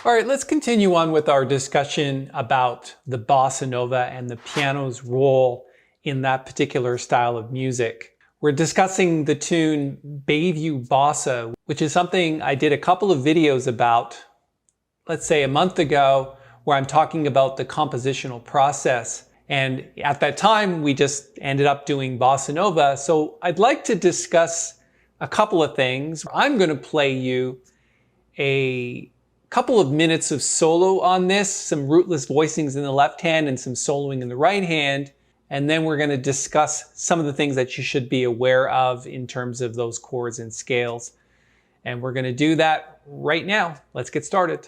All right, let's continue on with our discussion about the bossa nova and the piano's role in that particular style of music. We're discussing the tune Bayview Bossa, which is something I did a couple of videos about, let's say a month ago, where I'm talking about the compositional process. And at that time, we just ended up doing bossa nova. So I'd like to discuss a couple of things. I'm going to play you a couple of minutes of solo on this, some rootless voicings in the left hand and some soloing in the right hand. And then we're going to discuss some of the things that you should be aware of in terms of those chords and scales. And we're going to do that right now. Let's get started.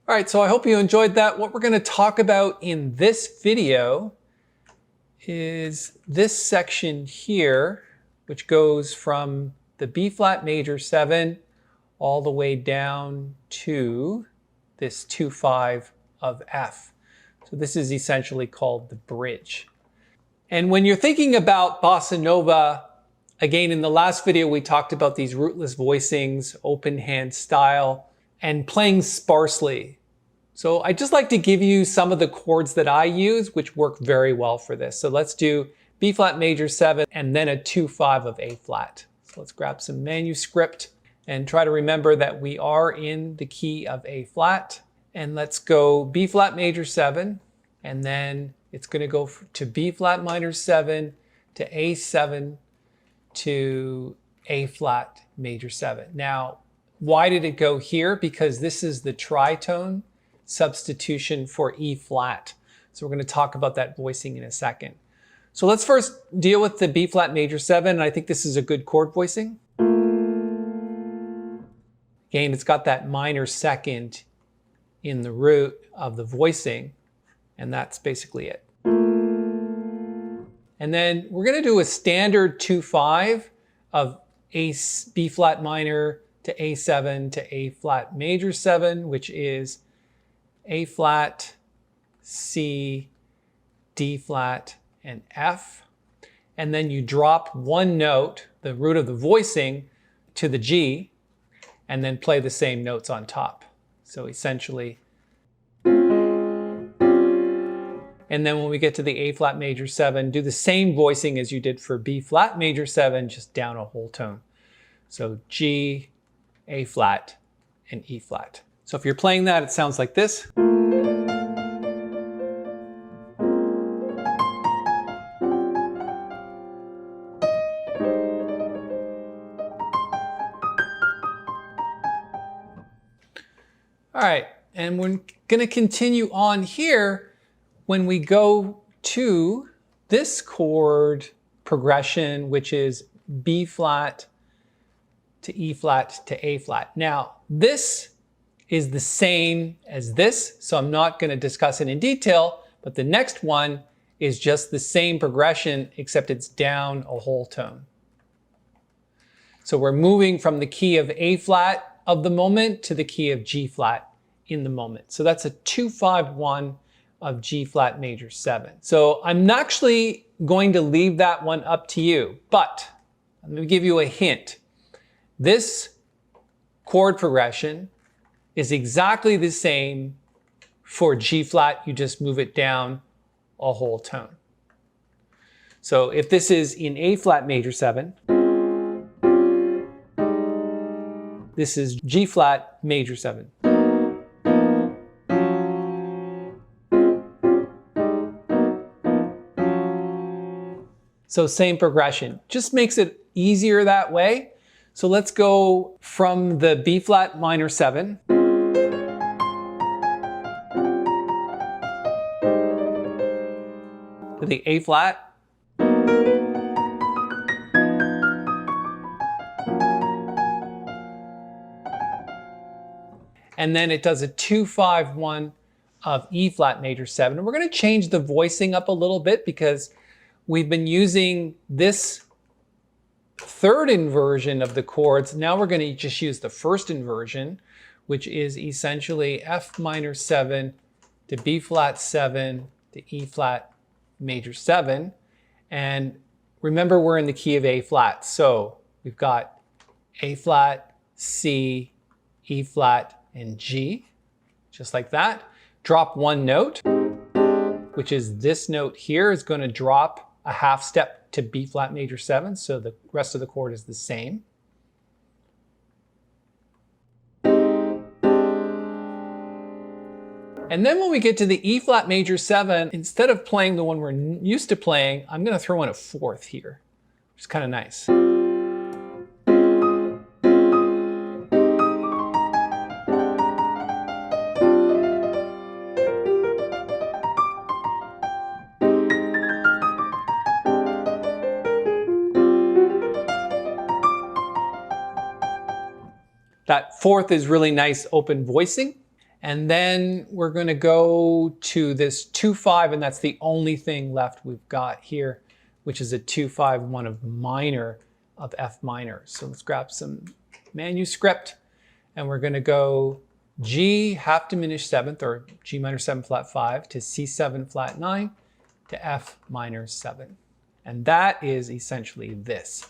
All right, so I hope you enjoyed that. What we're going to talk about in this video is this section here, which goes from the B flat major 7 all the way down to this 2/5 of F. So this is essentially called the bridge. And when you're thinking about bossa nova, again, in the last video, we talked about these rootless voicings, open hand style, and playing sparsely. So I'd just like to give you some of the chords that I use, which work very well for this. So let's do B flat major 7 and then a 2/5 of A flat. So let's grab some manuscript and try to remember that we are in the key of A flat. And let's go B flat major 7, and then it's going to go to B flat minor 7 to A7 to A flat major 7. Now, why did it go here? Because this is the tritone substitution for E flat. So we're going to talk about that voicing in a second. So let's first deal with the B flat major 7, and I think this is a good chord voicing. Again, it's got that minor second in the root of the voicing, and that's basically it. And then we're going to do a standard 2/5 of B flat minor to A7 to A flat major 7, which is A flat, C, D flat, and F. And then you drop one note, the root of the voicing, to the G, and then play the same notes on top. So essentially, and then when we get to the A flat major 7, do the same voicing as you did for B flat major 7, just down a whole tone. So G, A flat, and E flat. So if you're playing that, it sounds like this. All right, and we're going to continue on here when we go to this chord progression, which is B flat to E flat to A flat. Now, this is the same as this, so I'm not going to discuss it in detail, but the next one is just the same progression, except it's down a whole tone. So we're moving from the key of A flat of the moment to the key of G flat in the moment. So that's a 2-5-1 of G flat major 7. So I'm actually going to leave that one up to you, but let me give you a hint. This chord progression is exactly the same for G flat. You just move it down a whole tone. So if this is in A flat major 7, this is G flat major 7. So same progression, just makes it easier that way. So let's go from the B flat minor 7 to the A flat, and then it does a 2-5-1 of E flat major 7. And we're going to change the voicing up a little bit because we've been using this third inversion of the chords. Now we're going to just use the first inversion, which is essentially F minor 7 to B flat 7 to E flat major 7. And remember, we're in the key of A flat. So we've got A flat, C, E flat, and G, just like that. Drop one note, which is this note here, is going to drop a half step to B flat major 7, so the rest of the chord is the same. And then when we get to the E flat major 7, instead of playing the one we're used to playing, I'm going to throw in a fourth here, which is kind of nice. That fourth is really nice open voicing. And then we're going to go to this 2-5, and that's the only thing left we've got here, which is a 2-5-1 of minor of F minor. So let's grab some manuscript, and we're going to go G half diminished 7th, or G minor 7 flat 5, to C7 flat 9 to F minor 7. And that is essentially this.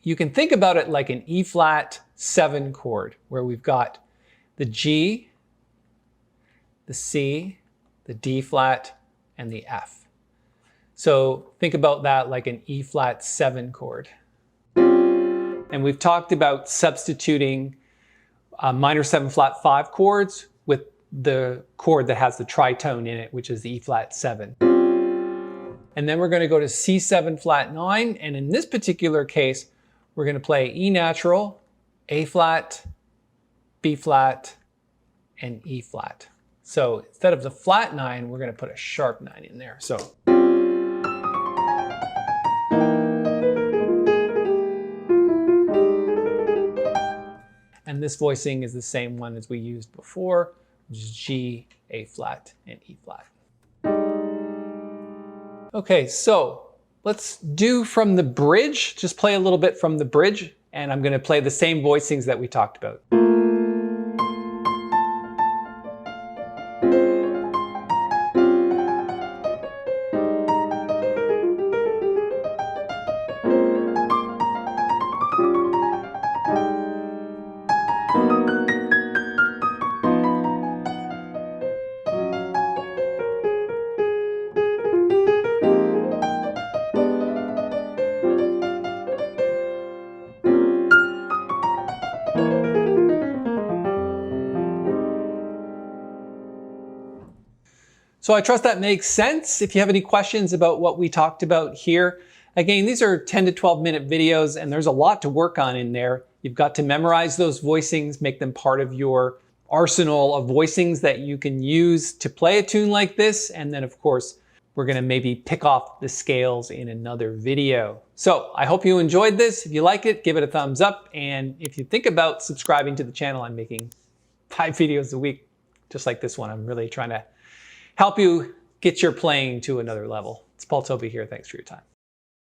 You can think about it like an E flat 7 chord, where we've got the G, the C, the D flat, and the F. So think about that like an E flat 7 chord. And we've talked about substituting minor 7 flat 5 chords with the chord that has the tritone in it, which is the E flat 7. And then we're going to go to C7 flat 9, and in this particular case, we're going to play E natural, A flat, B flat, and E flat. So instead of the flat 9, we're going to put a sharp 9 in there. So and this voicing is the same one as we used before, which is G, A flat, and E flat. Okay, so let's do from the bridge, just play a little bit from the bridge, and I'm going to play the same voicings that we talked about. So I trust that makes sense. If you have any questions about what we talked about here, again, these are 10 to 12 minute videos, and there's a lot to work on in there. You've got to memorize those voicings, make them part of your arsenal of voicings that you can use to play a tune like this. And then of course, we're going to maybe pick off the scales in another video. So I hope you enjoyed this. If you like it, give it a thumbs up. And if you think about subscribing to the channel, I'm making 5 videos a week, just like this one. I'm really trying to help you get your playing to another level. It's Tobey here. Thanks for your time.